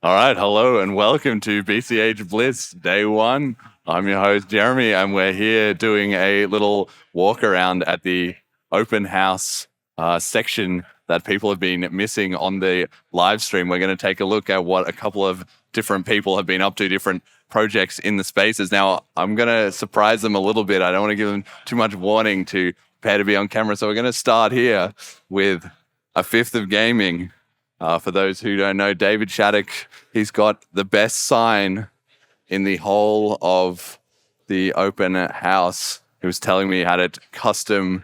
All right, hello and welcome to BCH Bliss Day 1. I'm your host, Jeremy, and we're here doing a little walk around at the open house section that people have been missing on the live stream. We're going to take a look at what a couple of different people have been up to, different projects in the spaces. Now, I'm going to surprise them a little bit. I don't want to give them too much warning to prepare to be on camera. So we're going to start here with a fifth of gaming. For those who don't know, David Shattuck, he's got the best sign in the whole of the open house. He was telling me he had it custom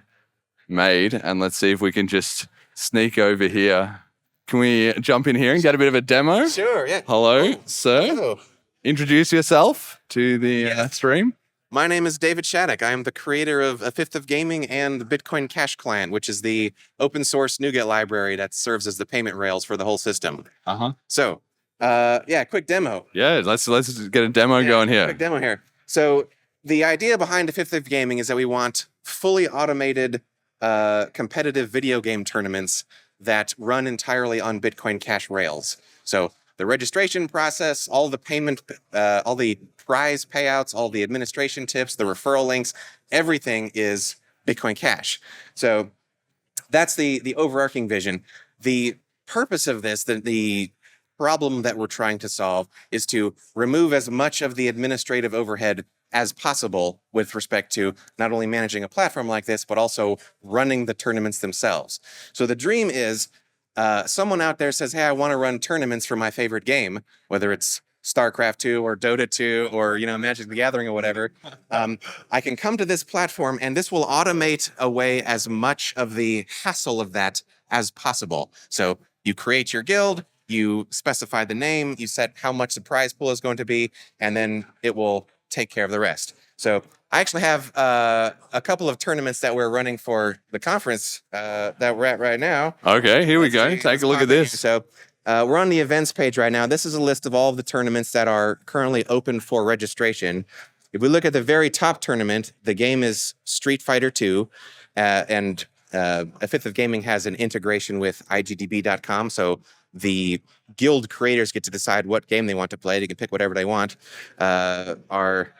made. And let's see if we can just sneak over here. Can we jump in here and get a bit of a demo? Sure, yeah. Hello, sir. Hello. Introduce yourself to the stream. My name is David Shattuck. I am the creator of A Fifth of Gaming and the Bitcoin Cash Client, which is the open source NuGet library that serves as the payment rails for the whole system. So, quick demo. Yeah, let's get a demo going here. Quick demo here. So, the idea behind A Fifth of Gaming is that we want fully automated competitive video game tournaments that run entirely on Bitcoin Cash rails. So, the registration process, all the payment, all the prize payouts, all the administration tips, the referral links, everything is Bitcoin Cash. So that's the overarching vision. The purpose of this, the problem that we're trying to solve, is to remove as much of the administrative overhead as possible with respect to not only managing a platform like this, but also running the tournaments themselves. So the dream is someone out there says, hey, I want to run tournaments for my favorite game, whether it's StarCraft 2 or Dota 2 or, Magic the Gathering or whatever. I can come to this platform and this will automate away as much of the hassle of that as possible. So you create your guild, you specify the name, you set how much the prize pool is going to be, and then it will take care of the rest. So I actually have a couple of tournaments that we're running for the conference that we're at right now. Okay, here we go. Take a look at this. So we're on the events page right now. This is a list of all of the tournaments that are currently open for registration. If we look at the very top tournament, the game is Street Fighter 2, and A Fifth of Gaming has an integration with IGDB.com, so the guild creators get to decide what game they want to play. They can pick whatever they want. Our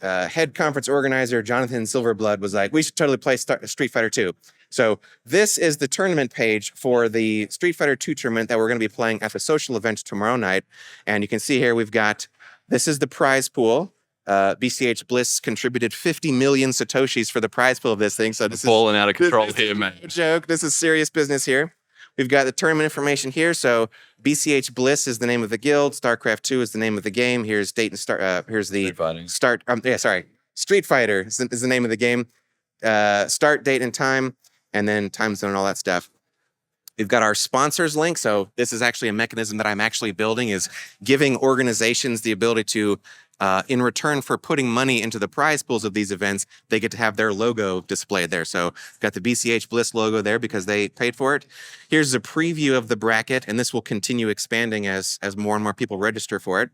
head conference organizer, Jonathan Silverblood, was like, we should totally play Street Fighter 2. So this is the tournament page for the Street Fighter 2 tournament that we're going to be playing at the social event tomorrow night. And you can see here we've got, this is the prize pool. BCH Bliss contributed 50 million Satoshis for the prize pool of this thing. So this is falling out of control here, man. No joke. This is serious business here. We've got the tournament information here. So BCH Bliss is the name of the guild. StarCraft 2 is the name of the game. Here's date and start. Here's the start. Street Fighter is the name of the game. Start, date, and time, and then time zone and all that stuff. We've got our sponsors link. So this is actually a mechanism that I'm actually building, is giving organizations the ability to, in return for putting money into the prize pools of these events, they get to have their logo displayed there. So we've got the BCH Bliss logo there because they paid for it. Here's a preview of the bracket, and this will continue expanding as more and more people register for it.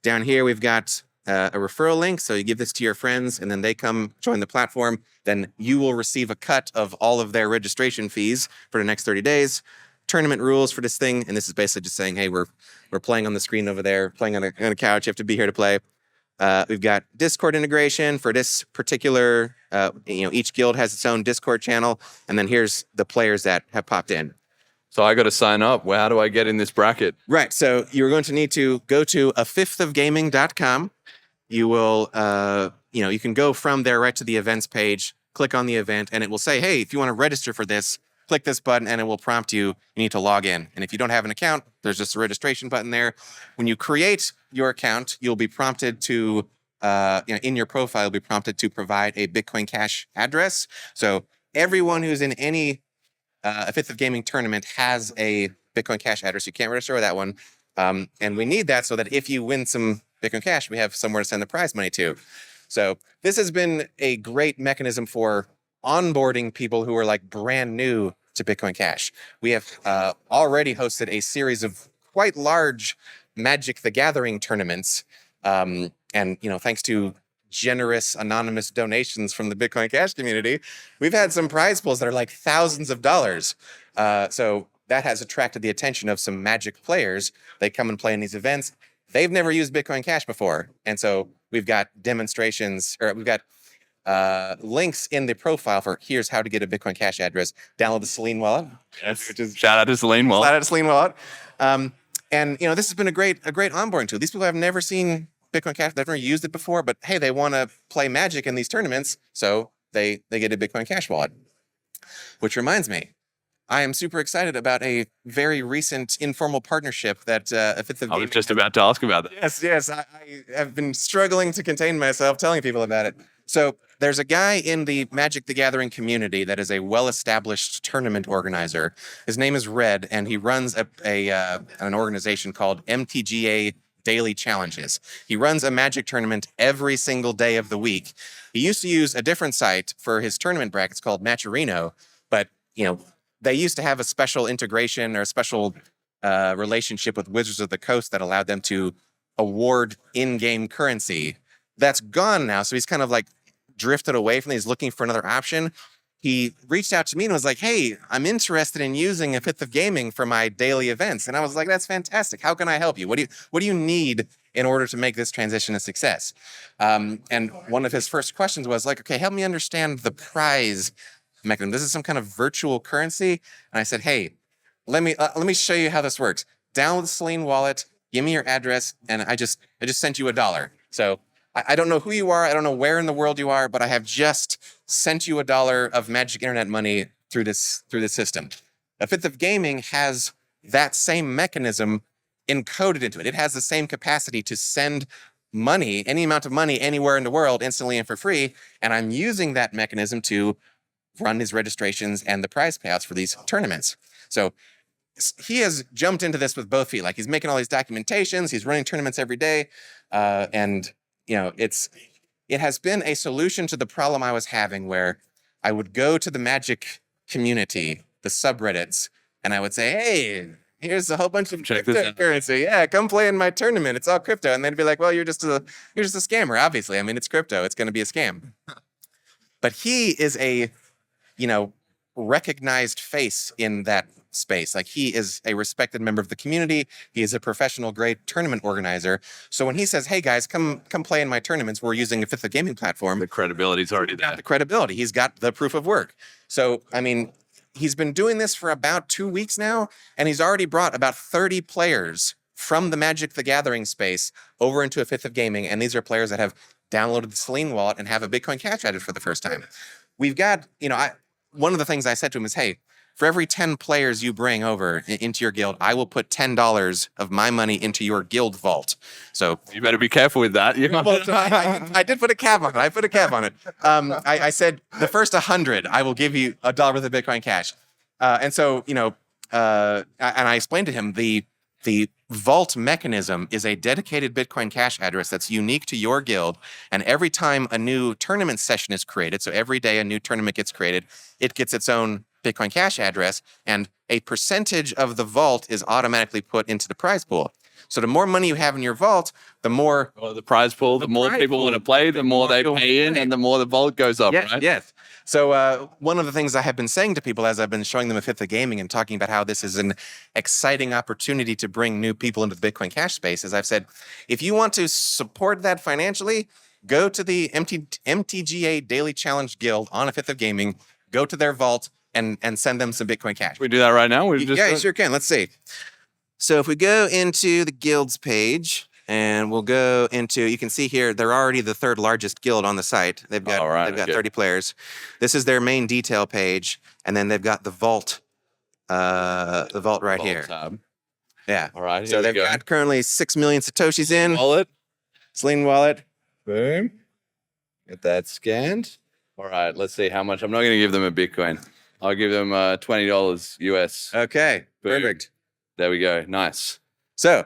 Down here, we've got a referral link. So you give this to your friends and then they come join the platform. Then you will receive a cut of all of their registration fees for the next 30 days. Tournament rules for this thing. And this is basically just saying, hey, we're playing on the screen over there, playing on a couch. You have to be here to play. We've got Discord integration for this particular, each guild has its own Discord channel. And then here's the players that have popped in. So I got to sign up. Well, how do I get in this bracket? Right. So you're going to need to go to afifthofgaming.com. You will, you can go from there right to the events page, click on the event, and it will say, hey, if you want to register for this, click this button, and it will prompt you, you need to log in. And if you don't have an account, there's just a registration button there. When you create your account, you'll be prompted to, in your profile, you'll be prompted to provide a Bitcoin Cash address. So everyone who's in any A Fifth of Gaming tournament has a Bitcoin Cash address. You can't register with that one. And we need that so that if you win some Bitcoin Cash, we have somewhere to send the prize money to. So this has been a great mechanism for onboarding people who are like brand new to Bitcoin Cash. We have already hosted a series of quite large Magic the Gathering tournaments. And, thanks to generous anonymous donations from the Bitcoin Cash community, we've had some prize pools that are like thousands of dollars. So that has attracted the attention of some Magic players. They come and play in these events. They've never used Bitcoin Cash before. And so we've got demonstrations, or we've got links in the profile for here's how to get a Bitcoin Cash address. Download the Selene wallet. Yes. Shout out to Selene wallet. Shout out to Selene wallet. And this has been a great onboarding tool. These people have never seen Bitcoin Cash. They've never used it before, but hey, they want to play Magic in these tournaments, so they get a Bitcoin Cash wallet. Which reminds me, I am super excited about a very recent informal partnership that a Fifth of I was just about to ask about that. Yes. I have been struggling to contain myself telling people about it. So there's a guy in the Magic the Gathering community that is a well-established tournament organizer. His name is Red, and he runs an organization called MTGA Daily Challenges. He runs a Magic tournament every single day of the week. He used to use a different site for his tournament brackets called Matcherino, but they used to have a special integration or a special relationship with Wizards of the Coast that allowed them to award in-game currency. That's gone now, so he's kind of like drifted away from it. He's looking for another option. He reached out to me and was like, hey, I'm interested in using a Fifth of Gaming for my daily events. And I was like, that's fantastic. How can I help you? What do you need in order to make this transition a success? And one of his first questions was like, okay, help me understand the prize mechanism. This is some kind of virtual currency. And I said, hey, let me show you how this works. Download the Selene wallet, give me your address, and I just sent you $1. So I don't know who you are, I don't know where in the world you are, but I have just sent you $1 of Magic Internet money through this system. A Fifth of Gaming has that same mechanism encoded into it. It has the same capacity to send money, any amount of money, anywhere in the world, instantly and for free. And I'm using that mechanism to run his registrations and the prize payouts for these tournaments. So he has jumped into this with both feet. Like, he's making all these documentations, he's running tournaments every day, and it has been a solution to the problem I was having, where I would go to the Magic community, the subreddits, and I would say, hey, here's a whole bunch of cryptocurrency. Yeah, come play in my tournament. It's all crypto. And they'd be like, well, you're just a scammer, obviously. I mean, it's crypto. It's going to be a scam. But he is a recognized face in that space. Like, he is a respected member of the community. He is a professional grade tournament organizer. So when he says, hey guys, come play in my tournaments, we're using a Fifth of Gaming platform. The credibility's already there. The credibility. He's got the proof of work. So, I mean, he's been doing this for about 2 weeks now, and he's already brought about 30 players from the Magic the Gathering space over into a Fifth of Gaming. And these are players that have downloaded the Selene wallet and have a Bitcoin Cash added for the first time. We've got, one of the things I said to him is, hey, for every 10 players you bring over into your guild, I will put $10 of my money into your guild vault. So you better be careful with that. I did put a cap on it. I put a cap on it. I said the first 100, I will give you $1 worth of Bitcoin Cash. And so, and I explained to him the vault mechanism is a dedicated Bitcoin Cash address that's unique to your guild. And every time a new tournament session is created, so every day a new tournament gets created, it gets its own Bitcoin Cash address, and a percentage of the vault is automatically put into the prize pool. So the more money you have in your vault, the more the prize pool, the more people want to play, the more they pay in, and the more the vault goes up, yes, right? Yes. So one of the things I have been saying to people as I've been showing them a Fifth of Gaming and talking about how this is an exciting opportunity to bring new people into the Bitcoin Cash space is I've said, if you want to support that financially, go to the MTGA Daily Challenge Guild on a Fifth of Gaming, go to their vault, and send them some Bitcoin Cash. We do that right now? Yeah, you sure can. Let's see. So if we go into the guilds page, and we'll go into, you can see here, they're already the third largest guild on the site. They've got 30 players. This is their main detail page, and then they've got the vault right here. Tab. Yeah. All right. So they've got currently 6 million Satoshis in. Selene wallet. Boom. Get that scanned. All right. Let's see how much. I'm not going to give them a Bitcoin. I'll give them $20 US. Okay. Boom. Perfect. There we go. Nice. So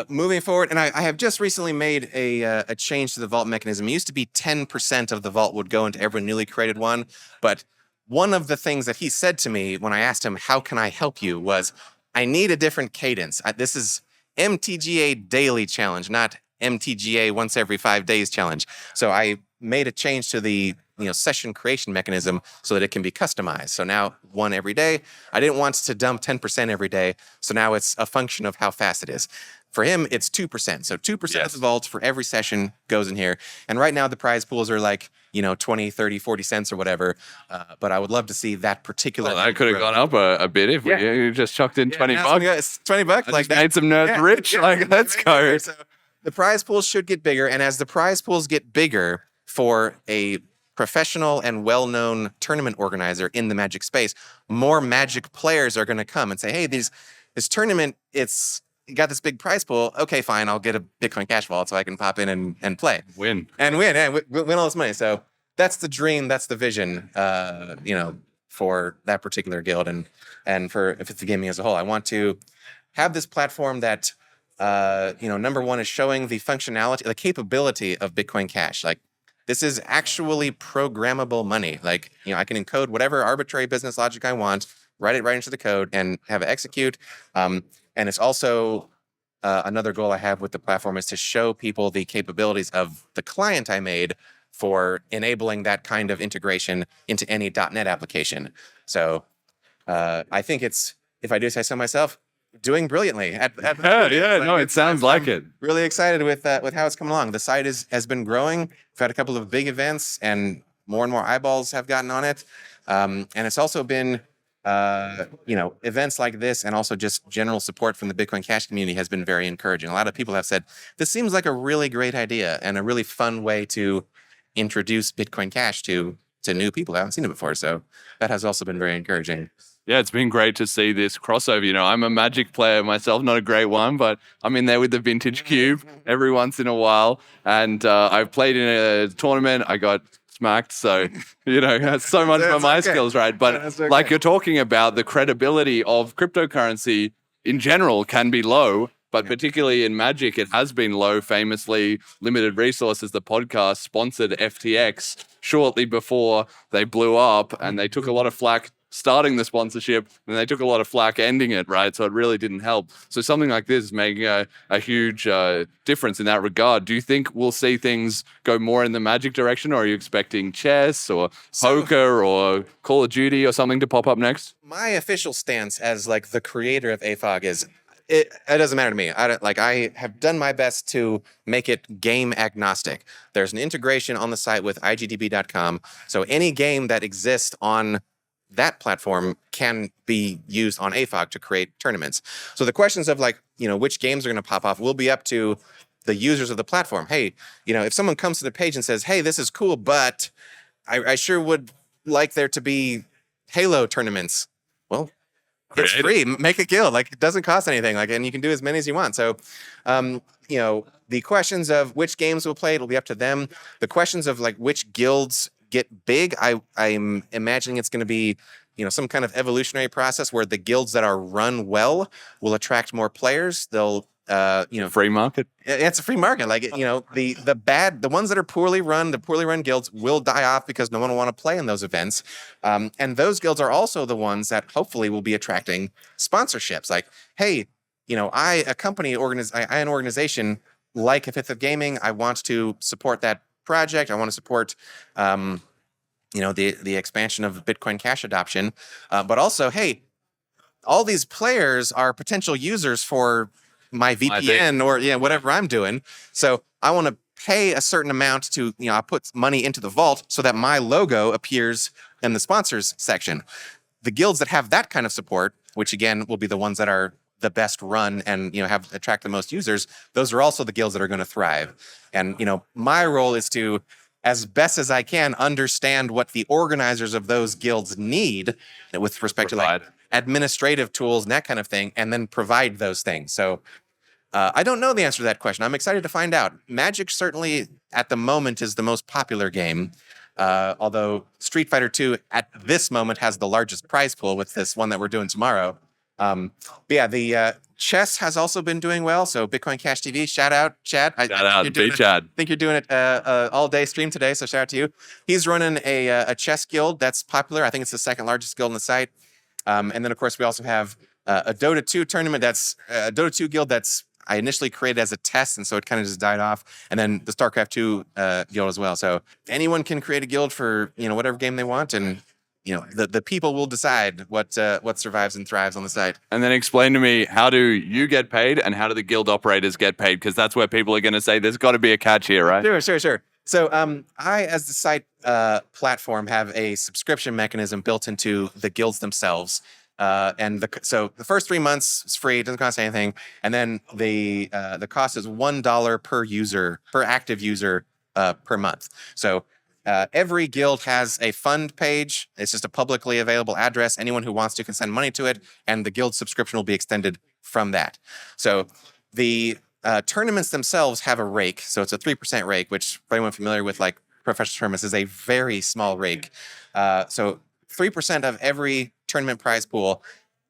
moving forward, and I have just recently made a change to the vault mechanism. It used to be 10% of the vault would go into every newly created one. But one of the things that he said to me when I asked him, how can I help you, was I need a different cadence. This is MTGA Daily Challenge, not MTGA once every 5 days challenge. So I made a change to the session creation mechanism so that it can be customized. So now 1 every day. I didn't want to dump 10% every day, so now it's a function of how fast it is. For him, it's 2%. So 2% of the vault for every session goes in here. And right now the prize pools are like, 20, 30, 40 cents or whatever. But I would love to see that particular. Well, that could have gone up a bit if you just chucked in 20 bucks. It's 20 bucks. Like made some nerds rich. Let's go. So the prize pools should get bigger. And as the prize pools get bigger for a professional and well-known tournament organizer in the Magic space, more Magic players are going to come and say, hey, this tournament, it's got this big prize pool. Okay, fine. I'll get a Bitcoin Cash wallet so I can pop in and play. Win all this money. So that's the dream. That's the vision, for that particular guild and for Fifth of Gaming as a whole. I want to have this platform that, number one is showing the functionality, the capability of Bitcoin Cash. Like, this is actually programmable money. Like, I can encode whatever arbitrary business logic I want, write it right into the code and have it execute. And it's also another goal I have with the platform is to show people the capabilities of the client I made for enabling that kind of integration into any .NET application. So I think it's, if I do say so myself, doing brilliantly. It sounds like it. Really excited with how it's coming along. The site has been growing. We've had a couple of big events, and more eyeballs have gotten on it. And it's also been events like this, and also just general support from the Bitcoin Cash community has been very encouraging. A lot of people have said this seems like a really great idea and a really fun way to introduce Bitcoin Cash to new people who haven't seen it before. So that has also been very encouraging. Yeah, it's been great to see this crossover. I'm a Magic player myself, not a great one, but I'm in there with the Vintage Cube every once in a while. And I've played in a tournament. I got smacked. So, that's so much for my skills, right? But like you're talking about, the credibility of cryptocurrency in general can be low. But particularly in Magic, it has been low. Famously, Limited Resources, the podcast, sponsored FTX shortly before they blew up, and they took a lot of flack starting the sponsorship, and they took a lot of flack ending it, right? So it really didn't help. So something like this is making a huge difference in that regard. Do you think we'll see things go more in the Magic direction, or are you expecting chess or poker or Call of Duty or something to pop up next? My official stance as like the creator of AFOG is it doesn't matter to me. I have done my best to make it game agnostic. There's an integration on the site with igdb.com. So any game that exists on that platform can be used on AFOG to create tournaments. So the questions of which games are going to pop off will be up to the users of the platform. Hey, if someone comes to the page and says, hey, this is cool, but I sure would like there to be Halo tournaments. Well, it's free. Make a guild. It doesn't cost anything. And you can do as many as you want. So, the questions of which games will play, it'll be up to them. The questions of which guilds get big, I'm imagining it's going to be, some kind of evolutionary process where the guilds that are run well will attract more players. They'll, free market. It's a free market. The ones that are poorly run, the poorly run guilds will die off because no one will want to play in those events. And those guilds are also the ones that hopefully will be attracting sponsorships. Hey, I an organization like a Fifth of Gaming. I want to support that project. I want to support, the expansion of Bitcoin Cash adoption. But also, hey, all these players are potential users for my VPN or whatever I'm doing. So I want to pay a certain amount to, I put money into the vault so that my logo appears in the sponsors section. The guilds that have that kind of support, which again will be the ones that are the best run and attract the most users, those are also the guilds that are going to thrive. And my role is to, as best as I can, understand what the organizers of those guilds need with respect to administrative tools and that kind of thing, and then provide those things. So I don't know the answer to that question. I'm excited to find out. Magic certainly at the moment is the most popular game, although Street Fighter 2 at this moment has the largest prize pool with this one that we're doing tomorrow. The chess has also been doing well. So Bitcoin Cash TV, shout out, Chad. Chad. I think you're doing it all day stream today. So shout out to you. He's running a chess guild that's popular. I think it's the second largest guild on the site. And then of course we also have a Dota 2 tournament. That's a Dota 2 guild that's I initially created as a test, and so it kind of just died off. And then the StarCraft 2 guild as well. So anyone can create a guild for whatever game they want, and the people will decide what survives and thrives on the site. And then explain to me, how do you get paid and how do the guild operators get paid? Because that's where people are going to say there's got to be a catch here, right? Sure. So I, as the site platform, have a subscription mechanism built into the guilds themselves. So the first 3 months is free, it doesn't cost anything. And then the cost is $1 per active user per month. So every guild has a fund page. It's just a publicly available address. Anyone who wants to can send money to it, and the guild subscription will be extended from that. So the tournaments themselves have a rake. So it's a 3% rake, which, for anyone familiar with like professional tournaments, is a very small rake. So 3% of every tournament prize pool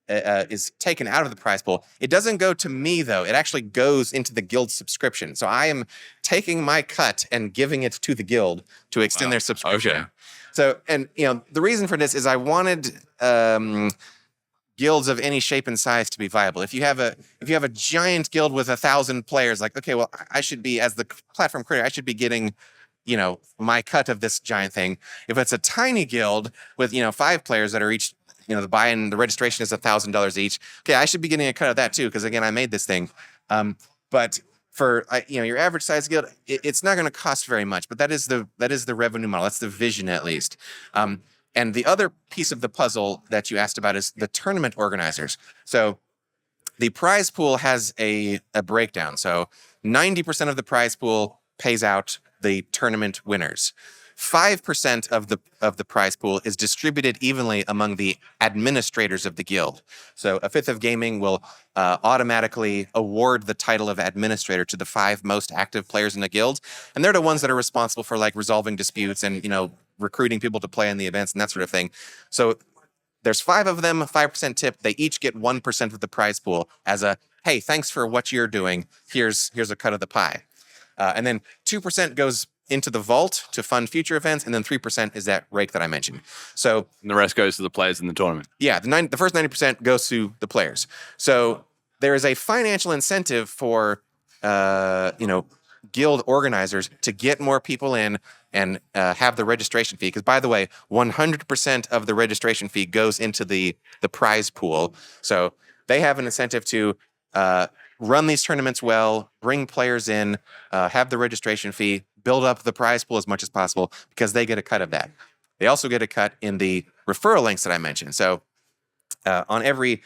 is taken out of the prize pool. It doesn't go to me, though. It actually goes into the guild subscription. So I am taking my cut and giving it to the guild to extend their subscription. Okay. So, and the reason for this is I wanted guilds of any shape and size to be viable. If you have a giant guild with 1,000 players, like, okay, well, I should be, as the platform creator, I should be getting my cut of this giant thing. If it's a tiny guild with 5 players that are each, the buy-in, the registration is $1,000 each. Okay, I should be getting a cut of that too, because again, I made this thing. But for your average size guild, it's not going to cost very much. But that is the revenue model. That's the vision, at least. And the other piece of the puzzle that you asked about is the tournament organizers. So the prize pool has a breakdown. So 90% of the prize pool pays out the tournament winners. 5% of the prize pool is distributed evenly among the administrators of the guild. So a Fifth of Gaming will automatically award the title of administrator to the 5 most active players in the guild, and they're the ones that are responsible for like resolving disputes and recruiting people to play in the events and that sort of thing. So there's 5 of them, 5% tip. They each get 1% of the prize pool as a, hey, thanks for what you're doing. Here's a cut of the pie. And then 2% goes into the vault to fund future events, and then 3% is that rake that I mentioned. So And the rest goes to the players in the tournament. yeah, the first 90% goes to the players. So there is a financial incentive for guild organizers to get more people in and have the registration fee. Because by the way, 100% of the registration fee goes into the prize pool. So they have an incentive to run these tournaments well, bring players in, have the registration fee, build up the prize pool as much as possible, because they get a cut of that. They also get a cut in the referral links that I mentioned. So on every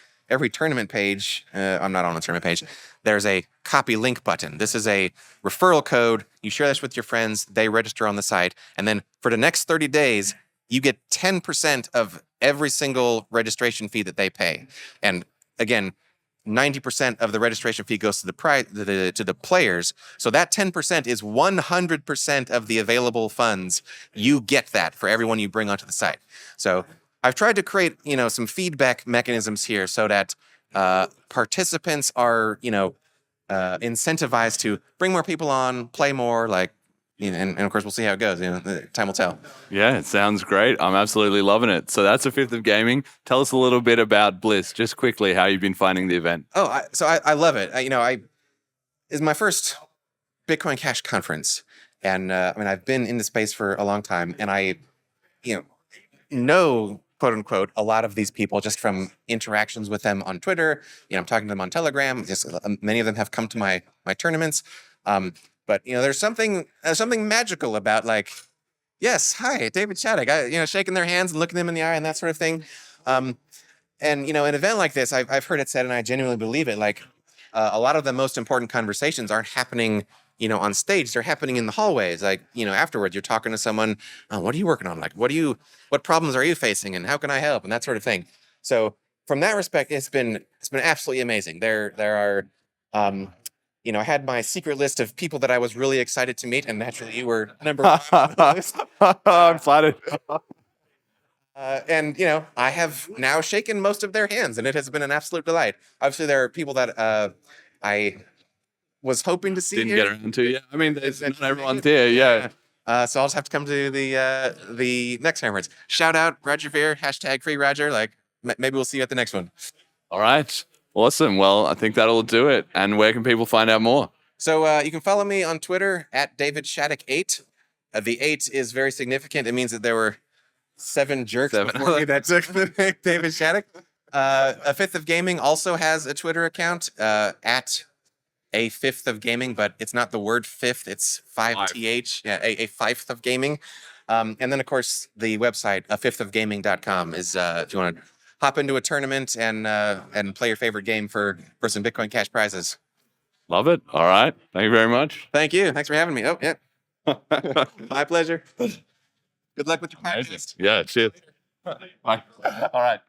tournament page, I'm not on the tournament page, there's a copy link button. This is a referral code. You share this with your friends. They register on the site. And then for the next 30 days, you get 10% of every single registration fee that they pay. And again, 90% of the registration fee goes to the players. So that 10% is 100% of the available funds. You get that for everyone you bring onto the site. So I've tried to create, some feedback mechanisms here so that participants are, incentivized to bring more people on, play more, and of course we'll see how it goes. Time will tell. Yeah, it sounds great. I'm absolutely loving it. So that's a Fifth of Gaming. Tell us a little bit about Bliss, just quickly, how you've been finding the event. Oh, I love it. It's my first Bitcoin Cash conference, and I've been in the space for a long time, and I, know, quote unquote, a lot of these people just from interactions with them on Twitter. I'm talking to them on Telegram. Just many of them have come to my tournaments. But there's something magical about yes, hi, David Shattuck. Shaking their hands and looking them in the eye and that sort of thing. And an event like this, I've heard it said, and I genuinely believe it. A lot of the most important conversations aren't happening, on stage. They're happening in the hallways. Afterwards, you're talking to someone. What are you working on? What problems are you facing, and how can I help, and that sort of thing. So from that respect, it's been absolutely amazing. There are. I had my secret list of people that I was really excited to meet, and naturally you were number one on the list. I'm flattered. And I have now shaken most of their hands, and it has been an absolute delight. Obviously, there are people that I was hoping to see. Didn't here. get around to, yeah. It's not everyone's here, yeah. So I'll just have to come to the next conference. Shout out Roger Veer, #free Roger. Maybe we'll see you at the next one. All right. Awesome. Well, I think that'll do it. And where can people find out more? So you can follow me on Twitter at David Shattuck 8. The 8 is very significant. It means that there were 7 jerks before you that took the name David Shattuck. A Fifth of Gaming also has a Twitter account at a Fifth of Gaming, but it's not the word fifth, it's 5th. Yeah, a fifth of gaming. And then, of course, the website, afifthofgaming.com, is if you want to hop into a tournament and play your favorite game for some Bitcoin Cash prizes. Love it. All right. Thank you very much. Thank you. Thanks for having me. Oh, yeah. My pleasure. Good luck with your podcast. Yeah, cheers. Bye. All right.